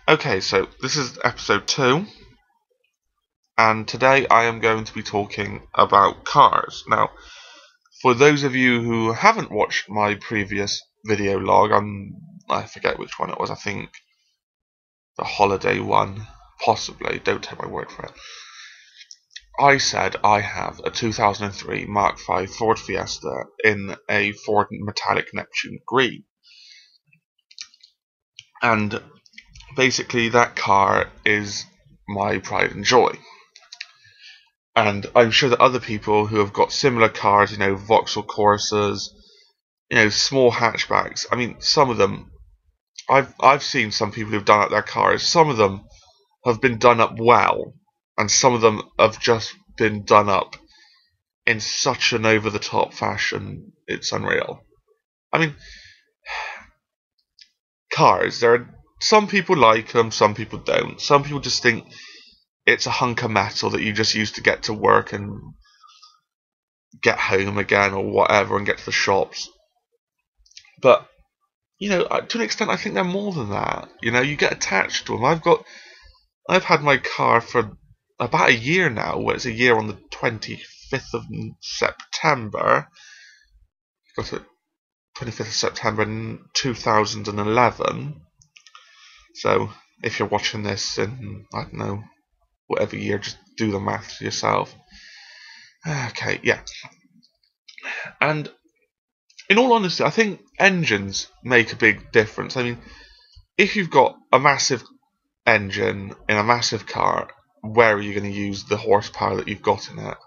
Okay, so this is episode 2, and today I am going to be talking about cars. Now, for those of you who haven't watched my previous video log, I forget which one it was, I think the holiday one, possibly, don't take my word for it. I said I have a 2003 Mark V Ford Fiesta in a Ford Metallic Neptune Green. And basically that car is my pride and joy. And I'm sure that other people who have got similar cars, Vauxhall Corsas, small hatchbacks. I mean, some of them, I've seen some people who've done up their cars. Some of them have been done up well, and some of them have just been done up in such an over-the-top fashion. It's unreal. I mean, cars. Some people like them, some people don't. Some people just think it's a hunk of metal that you just use to get to work and get home again or whatever and get to the shops. But, to an extent, I think they're more than that. You get attached to them. I've had my car for about a year now. Well, it's a year on the 25th of September. Got it 25th of September 2011. So, if you're watching this in, I don't know, whatever year, just do the maths yourself. Okay, yeah. And in all honesty, I think engines make a big difference. I mean, if you've got a massive engine in a massive car, where are you going to use the horsepower that you've got in it?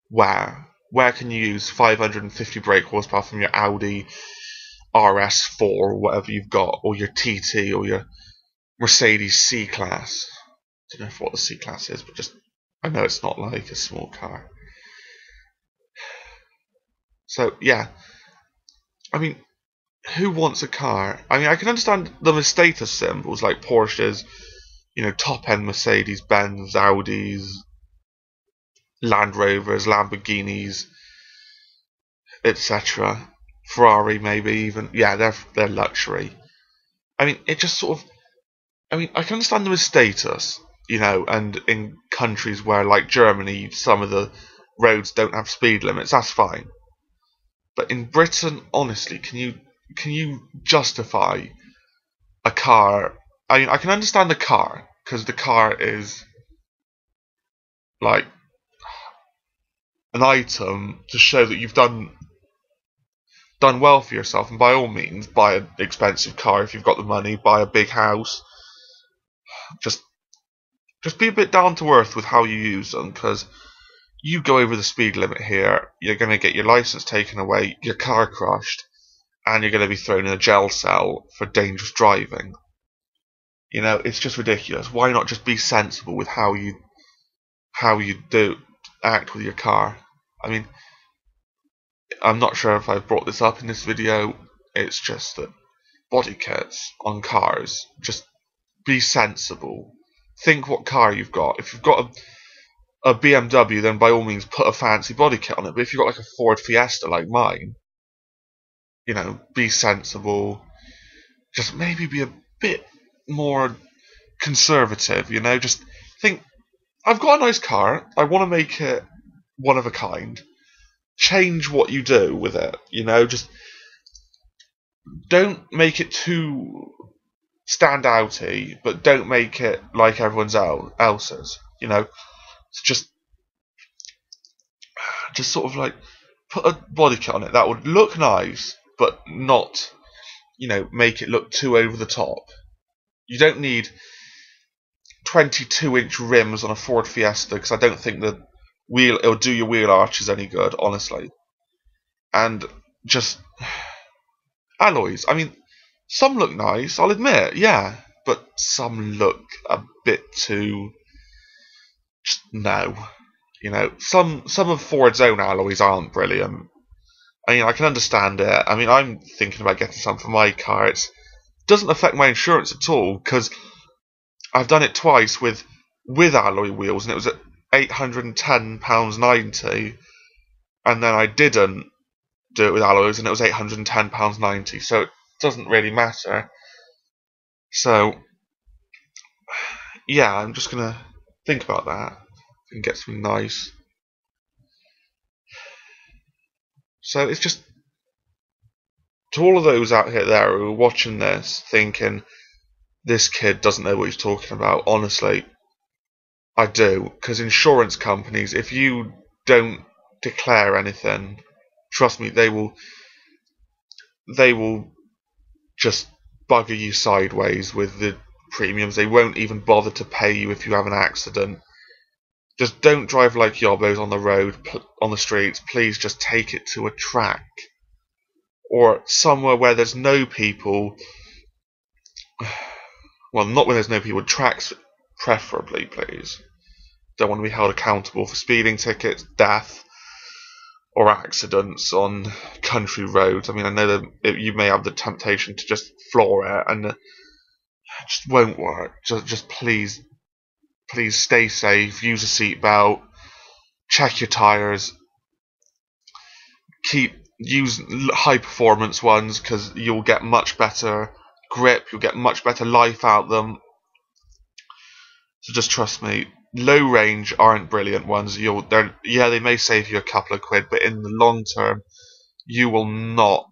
Where? Where can you use 550 brake horsepower from your Audi RS4 or whatever you've got, or your TT or your Mercedes C-Class? I don't know what the C-Class is, but I know it's not like a small car. So, yeah. I mean, who wants a car? I mean, I can understand them as status symbols, like Porsches, top-end Mercedes, Benz, Audis, Land Rovers, Lamborghinis, etc. Ferrari, maybe even. Yeah, they're luxury. I mean, it just sort of. I mean, I can understand them as status, and in countries where, like Germany, some of the roads don't have speed limits. That's fine. But in Britain, honestly, can you justify a car? I mean, I can understand the car because the car is like an item to show that you've done well for yourself, and by all means, buy an expensive car if you've got the money. Buy a big house. Just be a bit down to earth with how you use them, because you go over the speed limit here, you're going to get your license taken away, your car crushed, and you're going to be thrown in a jail cell for dangerous driving. It's just ridiculous. Why not just be sensible with how you act with your car? I mean, I'm not sure if I've brought this up in this video. It's just that body kits on cars, just be sensible. Think what car you've got. If you've got a BMW, then by all means put a fancy body kit on it. But if you've got like a Ford Fiesta like mine, be sensible. Just maybe be a bit more conservative, just think, I've got a nice car, I want to make it one of a kind. Change what you do with it, just don't make it too stand outy, but don't make it like everyone else's, just sort of like put a body kit on it that would look nice, but not, make it look too over the top. You don't need 22-inch rims on a Ford Fiesta, because I don't think it'll do your wheel arches any good, honestly. And just alloys. I mean, some look nice, I'll admit, yeah, but some look a bit too. Just no. Some of Ford's own alloys aren't brilliant. I mean, I can understand it. I mean, I'm thinking about getting some for my car. It doesn't affect my insurance at all, because I've done it twice with alloy wheels, and it was at £810.90, and then I didn't do it with alloys, and it was £810.90. So it doesn't really matter. So yeah, I'm just gonna think about that and get something nice. So it's just to all of those out here there who are watching this, thinking this kid doesn't know what he's talking about. Honestly, I do, because insurance companies, if you don't declare anything, trust me, they will just bugger you sideways with the premiums. They won't even bother to pay you if you have an accident. Just don't drive like yobbos on the road, on the streets. Please just take it to a track or somewhere where there's no people. Well, not when there's no people. Tracks, preferably, please. Don't want to be held accountable for speeding tickets, death, or accidents on country roads. I mean, I know that you may have the temptation to just floor it, and it just won't work. Just please, please stay safe. Use a seatbelt. Check your tires. Use high performance ones because you'll get much better grip. You'll get much better life out them. So just trust me. Low range aren't brilliant ones. They may save you a couple of quid, but in the long term, you will not.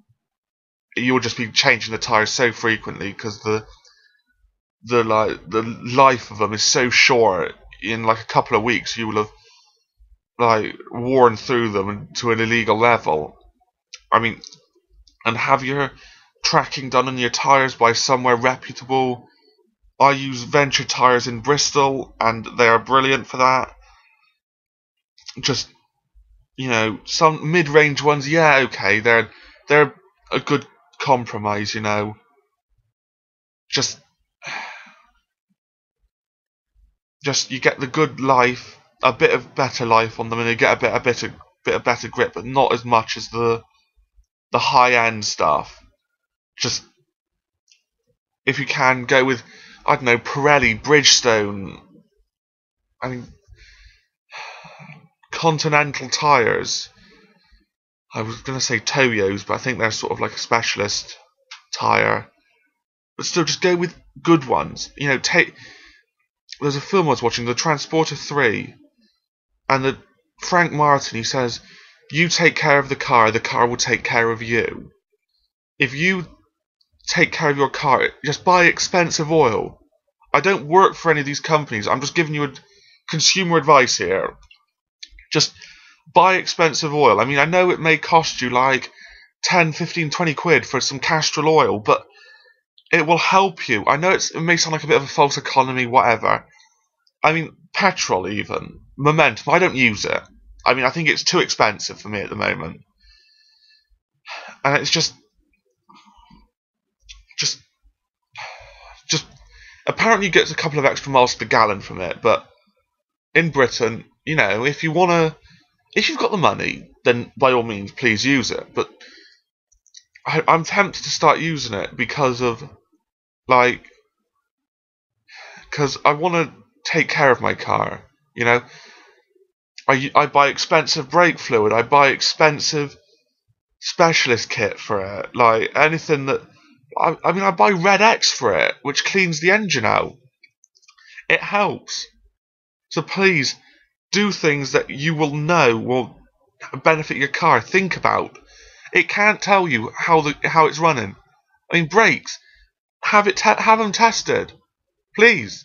You'll just be changing the tires so frequently because the life of them is so short. In like a couple of weeks, you will have like worn through them to an illegal level. I mean, and have your tracking done on your tires by somewhere reputable. I use Venture Tires in Bristol, and they are brilliant for that. Just, some mid-range ones, yeah, okay, they're a good compromise, Just you get the good life, a bit of better life on them, and you get a bit of better grip, but not as much as the high-end stuff. Just, if you can, go with, I don't know, Pirelli, Bridgestone, I mean, Continental tires. I was going to say Toyos, but I think they're sort of like a specialist tire. But still, just go with good ones. There's a film I was watching, The Transporter 3, and Frank Martin, he says, you take care of the car will take care of you. If you take care of your car, just buy expensive oil. I don't work for any of these companies. I'm just giving you consumer advice here. Just buy expensive oil. I mean, I know it may cost you like 10, 15, 20 quid for some Castrol oil, but it will help you. I know it may sound like a bit of a false economy, whatever. I mean, petrol even. Momentum, I don't use it. I mean, I think it's too expensive for me at the moment. And it's just apparently you get a couple of extra miles per gallon from it, but in Britain, if you've got the money, then by all means, please use it. But I'm tempted to start using it because I want to take care of my car. I buy expensive brake fluid. I buy expensive specialist kit for it. Like anything that. I mean, I buy Red X for it, which cleans the engine out. It helps. So please, do things that you will know will benefit your car. Think about. It can't tell you how it's running. I mean, brakes. Have them tested, please.